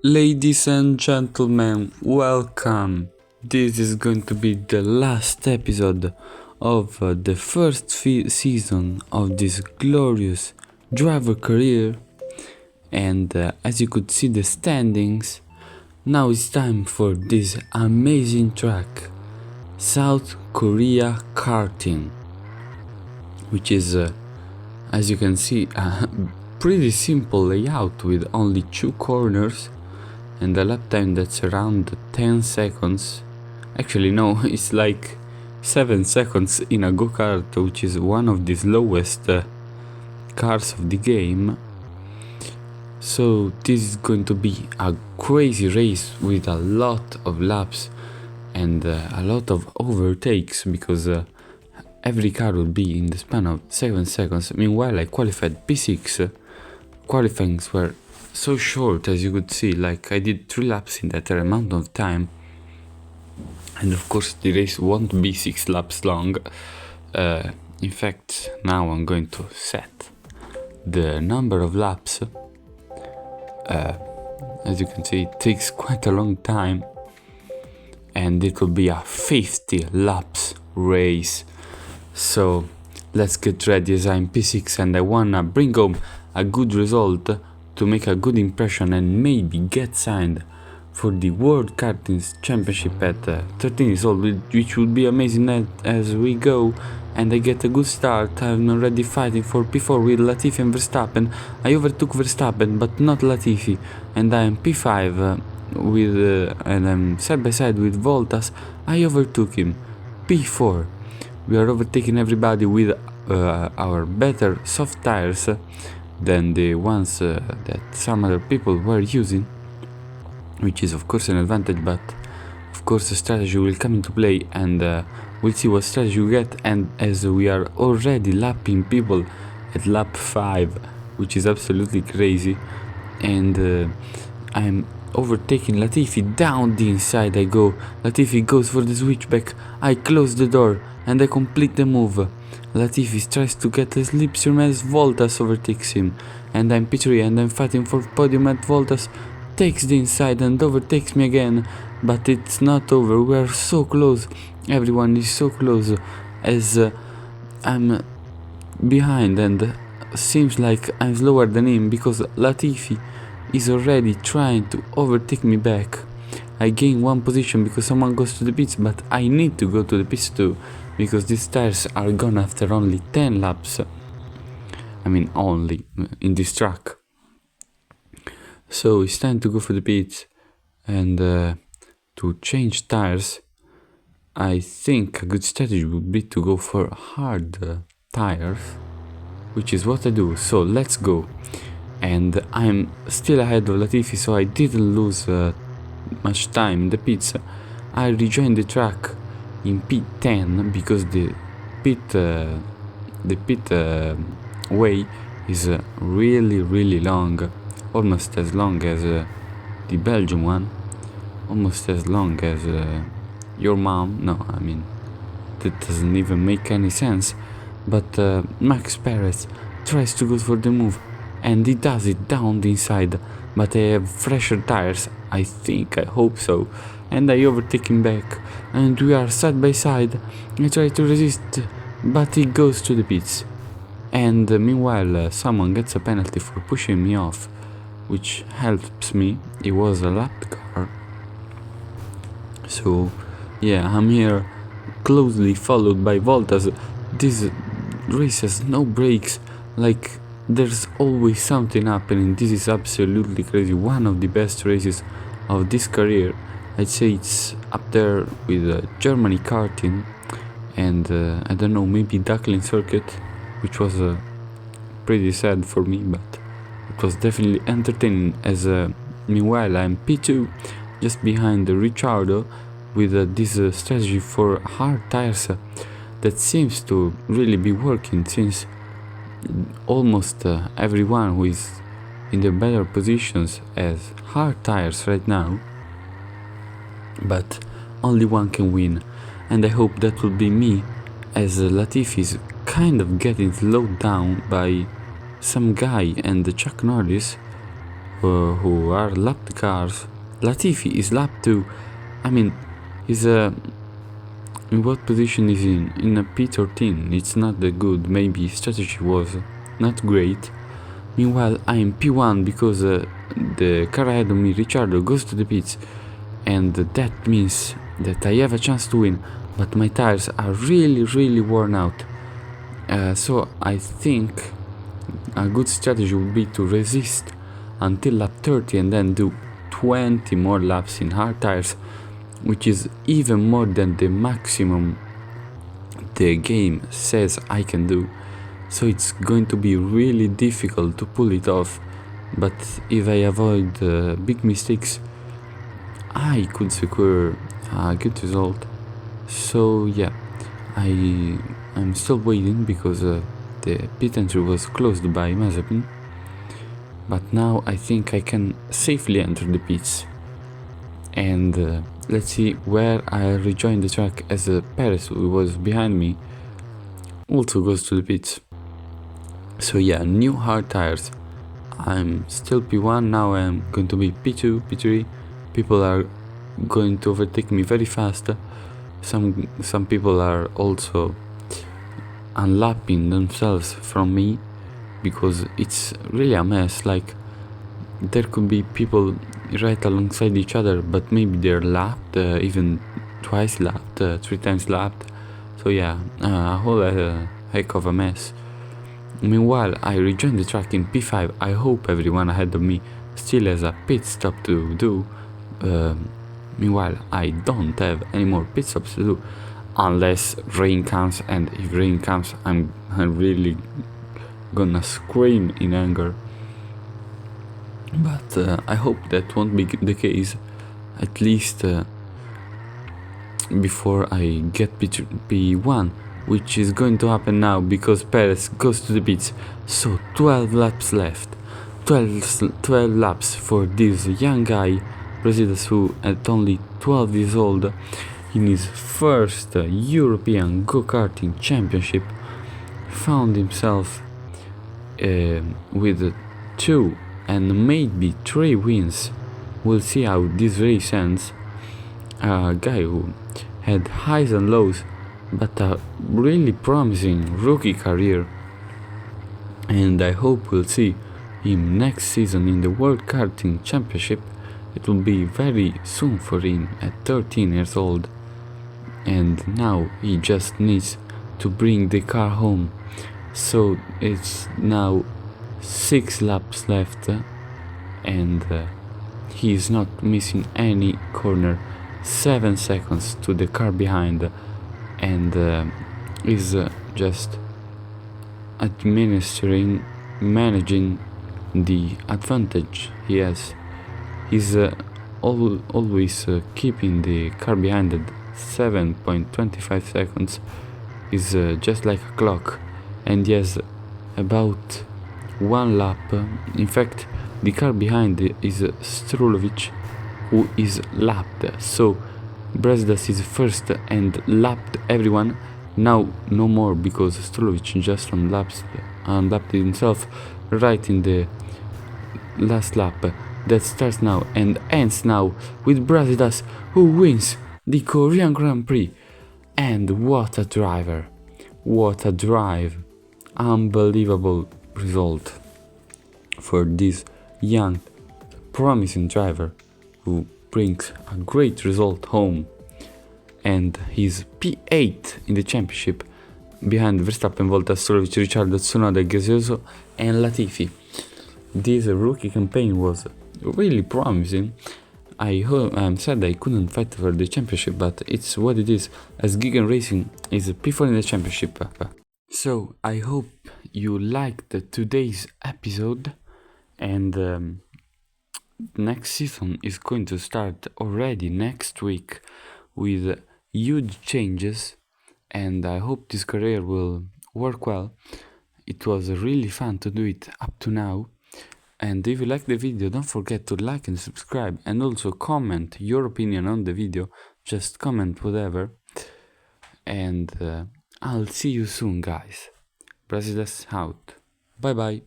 Ladies and gentlemen, welcome. This is going to be the last episode of the first season of this glorious driver career. And as you could see the standings, now it's time for this amazing track, South Korea karting, which is, as you can see, a pretty simple layout with only 2 corners and a lap time that's around 10 seconds. Actually no, it's like 7 seconds in a go-kart, which is one of the slowest cars of the game. So this is going to be a crazy race with a lot of laps and a lot of overtakes, because every car will be in the span of 7 seconds. Meanwhile, I qualified P6. Qualifyings were so short, as you could see, like I did 3 laps in that amount of time, and of course the race won't be 6 laps long. In fact, now I'm going to set the number of laps. As you can see, it takes quite a long time, and it will be a 50 laps race. So let's get ready, as I'm P6 and I wanna bring home a good result to make a good impression and maybe get signed for the World Karting Championship at 13 years old, which would be amazing as we go and I get a good start. I'm already fighting for P4 with Latifi and Verstappen. I overtook Verstappen but not Latifi, and I am P5 and I'm side by side with Voltas. I overtook him. P4. We are overtaking everybody with our better soft tires than the ones that some other people were using, which is of course an advantage, but of course the strategy will come into play, and we'll see what strategy we get. And as we are already lapping people at lap 5, which is absolutely crazy, and I'm overtaking Latifi. Down the inside I go. Latifi goes for the switchback. I close the door and I complete the move. Latifi tries to get a slipstream as Voltas overtakes him, and I'm P3 and I'm fighting for podium at Voltas takes the inside and overtakes me again, but it's not over. We are so close. Everyone is so close, as I'm behind and seems like I'm slower than him, because Latifi is already trying to overtake me back. I gain 1 position because someone goes to the pits, but I need to go to the pits too, because these tires are gone after only 10 laps. I mean, only in this track. So it's time to go for the pits and to change tires. I think a good strategy would be to go for hard tires, which is what I do. So let's go. And I'm still ahead of Latifi, so I didn't lose much time in the pits. I rejoined the track in P10 because the pit way is really long, almost as long as the Belgium one, almost as long as your mom. No, I mean, that doesn't even make any sense. But Max Perez tries to go for the move, and he does it down the inside, but I have fresher tires, I hope so, and I overtake him back, and we are side by side. I try to resist, but he goes to the pits, and meanwhile someone gets a penalty for pushing me off, which helps me. It was a lap car. So yeah, I'm here closely followed by Voltas. This race has no brakes, like there's always something happening. This is absolutely crazy. One of the best races of this career. I'd say it's up there with Germany karting and I don't know, maybe Duckling circuit, which was pretty sad for me, but it was definitely entertaining. As meanwhile I'm P2, just behind Ricciardo, with this strategy for hard tires that seems to really be working, since almost everyone who is in the better positions has hard tires right now, but only one can win, and I hope that will be me, as Latifi is kind of getting slowed down by some guy and Chuck Norris, who are lapped cars. Latifi is lap 2. I mean, he's in what position is he in? In a P13. It's not that good. Maybe strategy was not great. Meanwhile, I am P1 because the car ahead of me, Ricciardo, goes to the pits, and that means that I have a chance to win, but my tires are really worn out. So I think a good strategy would be to resist until lap 30 and then do 20 more laps in hard tires, which is even more than the maximum the game says I can do. So it's going to be really difficult to pull it off, but if I avoid big mistakes, I could secure a good result. So yeah, I'm still waiting because the pit entry was closed by Mazepin, but now I think I can safely enter the pits. And let's see where I rejoin the track, as Perez, who was behind me, also goes to the pits. So yeah, new hard tires. I'm still P1, now I'm going to be P2, P3. People are going to overtake me very fast. Some people are also unlapping themselves from me because it's really a mess. Like, there could be people right alongside each other, but maybe they're lapped, even twice lapped, 3 times lapped. So yeah, a whole heck of a mess. Meanwhile, I rejoined the track in P5. I hope everyone ahead of me still has a pit stop to do. Meanwhile, I don't have any more pit stops to do unless rain comes, and if rain comes, I'm really gonna scream in anger. But I hope that won't be the case, at least before I get P1, which is going to happen now because Perez goes to the pits. So 12 laps left. 12 laps for this young guy, Brasidas, who at only 12 years old, in his first European go-karting championship, found himself with 2 and maybe 3 wins. We'll see how this race ends. A guy who had highs and lows, but a really promising rookie career, and I hope we'll see him next season in the World Karting Championship. It will be very soon for him at 13 years old, and now he just needs to bring the car home. So it's now 6 laps left, and he is not missing any corner. 7 seconds to the car behind, and is just managing the advantage he has. He's always keeping the car behind at 7.25 seconds. Is just like a clock, and he has about 1 lap. In fact, the car behind is Strulovic, who is lapped. So Brasidas is first and lapped everyone. Now no more, because Strulovic just unlapped himself right in the last lap. That starts now and ends now with Brasidas, who wins the Korean Grand Prix. And what a driver! What a drive! Unbelievable result for this young, promising driver, who brings a great result home. And he's P8 in the championship, behind Verstappen, Bottas, Strulovic, Ricciardo, Tsunoda, Gasioso and Latifi. This rookie campaign was really promising. I'm sad I couldn't fight for the championship, but it's what it is, as Gigan Racing is P4 in the championship. So I hope you liked today's episode, and next season is going to start already next week with huge changes, and I hope this career will work well. It was really fun to do it up to now. And if you like the video, don't forget to like and subscribe, and also comment your opinion on the video. Just comment whatever, and I'll see you soon, guys. Brasidas out. Bye bye.